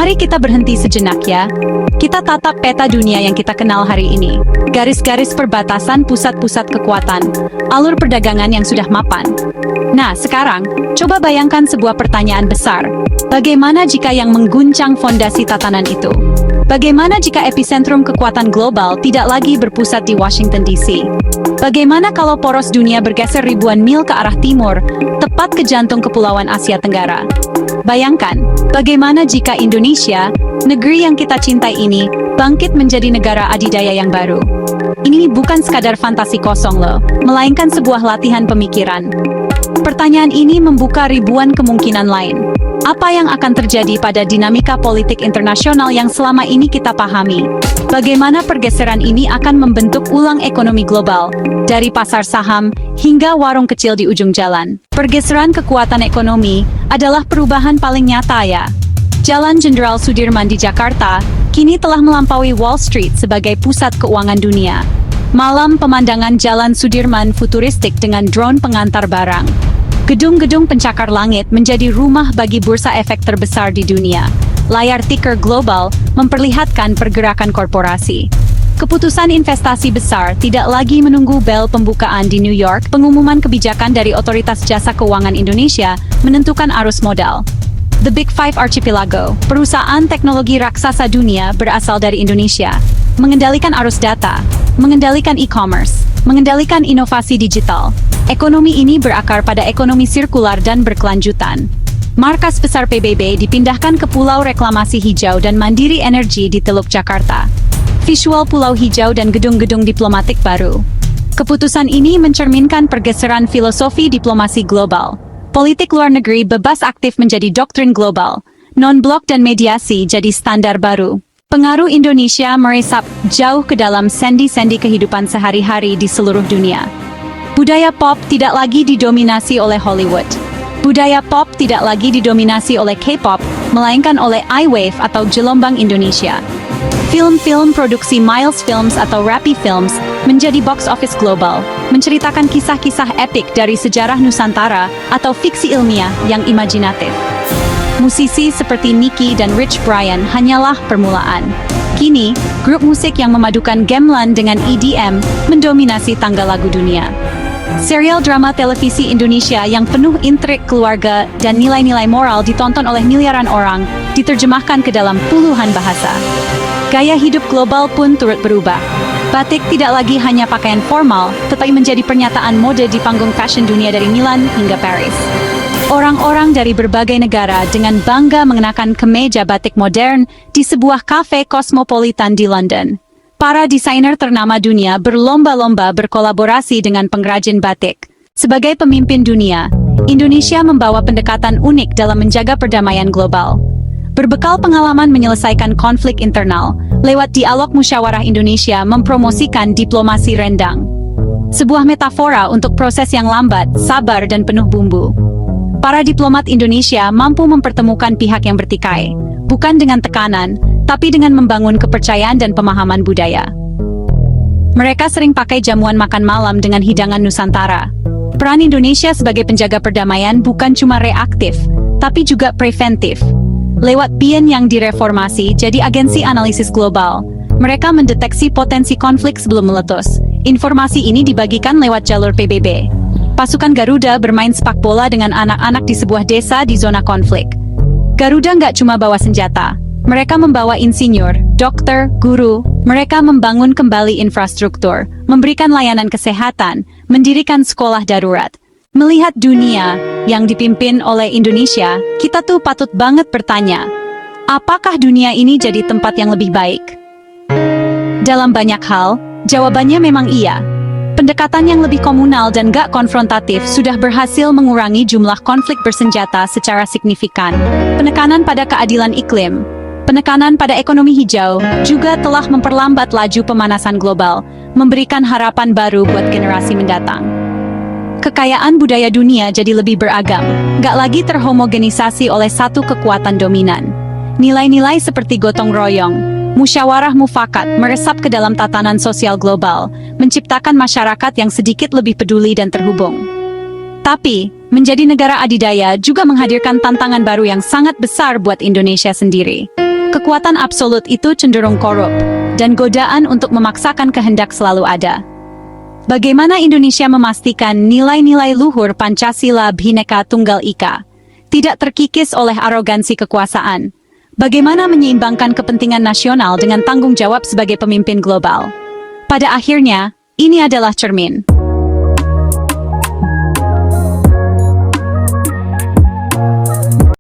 Mari kita berhenti sejenak ya. Kita tatap peta dunia yang kita kenal hari ini. Garis-garis perbatasan pusat-pusat kekuatan, alur perdagangan yang sudah mapan. Nah, sekarang, coba bayangkan sebuah pertanyaan besar. Bagaimana jika yang mengguncang fondasi tatanan itu? Bagaimana jika epicentrum kekuatan global tidak lagi berpusat di Washington DC? Bagaimana kalau poros dunia bergeser ribuan mil ke arah timur, tepat ke jantung Kepulauan Asia Tenggara? Bayangkan, bagaimana jika Indonesia, negeri yang kita cintai ini, bangkit menjadi negara adidaya yang baru? Ini bukan sekadar fantasi kosong loh, melainkan sebuah latihan pemikiran. Pertanyaan ini membuka ribuan kemungkinan lain. Apa yang akan terjadi pada dinamika politik internasional yang selama ini kita pahami? Bagaimana pergeseran ini akan membentuk ulang ekonomi global, dari pasar saham hingga warung kecil di ujung jalan? Pergeseran kekuatan ekonomi adalah perubahan paling nyata ya. Jalan Jenderal Sudirman di Jakarta kini telah melampaui Wall Street sebagai pusat keuangan dunia. Malam pemandangan Jalan Sudirman futuristik dengan drone pengantar barang. Gedung-gedung pencakar langit menjadi rumah bagi bursa efek terbesar di dunia. Layar ticker global memperlihatkan pergerakan korporasi. Keputusan investasi besar tidak lagi menunggu bel pembukaan di New York. Pengumuman kebijakan dari Otoritas Jasa Keuangan Indonesia menentukan arus modal. The Big Five Archipelago, perusahaan teknologi raksasa dunia berasal dari Indonesia, mengendalikan arus data, mengendalikan e-commerce, mengendalikan inovasi digital. Ekonomi ini berakar pada ekonomi sirkular dan berkelanjutan. Markas besar PBB dipindahkan ke Pulau Reklamasi Hijau dan Mandiri Energi di Teluk Jakarta. Visual pulau hijau dan gedung-gedung diplomatik baru. Keputusan ini mencerminkan pergeseran filosofi diplomasi global. Politik luar negeri bebas aktif menjadi doktrin global. Non-blok dan mediasi jadi standar baru. Pengaruh Indonesia meresap jauh ke dalam sendi-sendi kehidupan sehari-hari di seluruh dunia. Budaya pop tidak lagi didominasi oleh Hollywood. Budaya pop tidak lagi didominasi oleh K-pop, melainkan oleh I-Wave atau Gelombang Indonesia. Film-film produksi Miles Films atau Rappi Films menjadi box office global, menceritakan kisah-kisah epik dari sejarah Nusantara atau fiksi ilmiah yang imajinatif. Musisi seperti Nicky dan Rich Brian hanyalah permulaan. Kini, grup musik yang memadukan gamelan dengan EDM mendominasi tangga lagu dunia. Serial drama televisi Indonesia yang penuh intrik keluarga dan nilai-nilai moral ditonton oleh miliaran orang, diterjemahkan ke dalam puluhan bahasa. Gaya hidup global pun turut berubah. Batik tidak lagi hanya pakaian formal, tetapi menjadi pernyataan mode di panggung fashion dunia dari Milan hingga Paris. Orang-orang dari berbagai negara dengan bangga mengenakan kemeja batik modern di sebuah kafe kosmopolitan di London. Para desainer ternama dunia berlomba-lomba berkolaborasi dengan pengrajin batik. Sebagai pemimpin dunia, Indonesia membawa pendekatan unik dalam menjaga perdamaian global. Berbekal pengalaman menyelesaikan konflik internal, lewat dialog musyawarah Indonesia mempromosikan diplomasi rendang. Sebuah metafora untuk proses yang lambat, sabar dan penuh bumbu. Para diplomat Indonesia mampu mempertemukan pihak yang bertikai, bukan dengan tekanan, tapi dengan membangun kepercayaan dan pemahaman budaya. Mereka sering pakai jamuan makan malam dengan hidangan Nusantara. Peran Indonesia sebagai penjaga perdamaian bukan cuma reaktif, tapi juga preventif. Lewat BIEN yang direformasi jadi agensi analisis global, mereka mendeteksi potensi konflik sebelum meletus. Informasi ini dibagikan lewat jalur PBB. Pasukan Garuda bermain sepak bola dengan anak-anak di sebuah desa di zona konflik. Garuda nggak cuma bawa senjata, mereka membawa insinyur, dokter, guru. Mereka membangun kembali infrastruktur, memberikan layanan kesehatan, mendirikan sekolah darurat. Melihat dunia yang dipimpin oleh Indonesia, kita tuh patut banget bertanya, apakah dunia ini jadi tempat yang lebih baik? Dalam banyak hal, jawabannya memang iya. Pendekatan yang lebih komunal dan gak konfrontatif sudah berhasil mengurangi jumlah konflik bersenjata secara signifikan. Penekanan pada keadilan iklim, penekanan pada ekonomi hijau, juga telah memperlambat laju pemanasan global, memberikan harapan baru buat generasi mendatang. Kekayaan budaya dunia jadi lebih beragam, gak lagi terhomogenisasi oleh satu kekuatan dominan. Nilai-nilai seperti gotong royong, musyawarah mufakat meresap ke dalam tatanan sosial global, menciptakan masyarakat yang sedikit lebih peduli dan terhubung. Tapi, menjadi negara adidaya juga menghadirkan tantangan baru yang sangat besar buat Indonesia sendiri. Kekuatan absolut itu cenderung korup, dan godaan untuk memaksakan kehendak selalu ada. Bagaimana Indonesia memastikan nilai-nilai luhur Pancasila Bhinneka Tunggal Ika tidak terkikis oleh arogansi kekuasaan? Bagaimana menyeimbangkan kepentingan nasional dengan tanggung jawab sebagai pemimpin global? Pada akhirnya, ini adalah cermin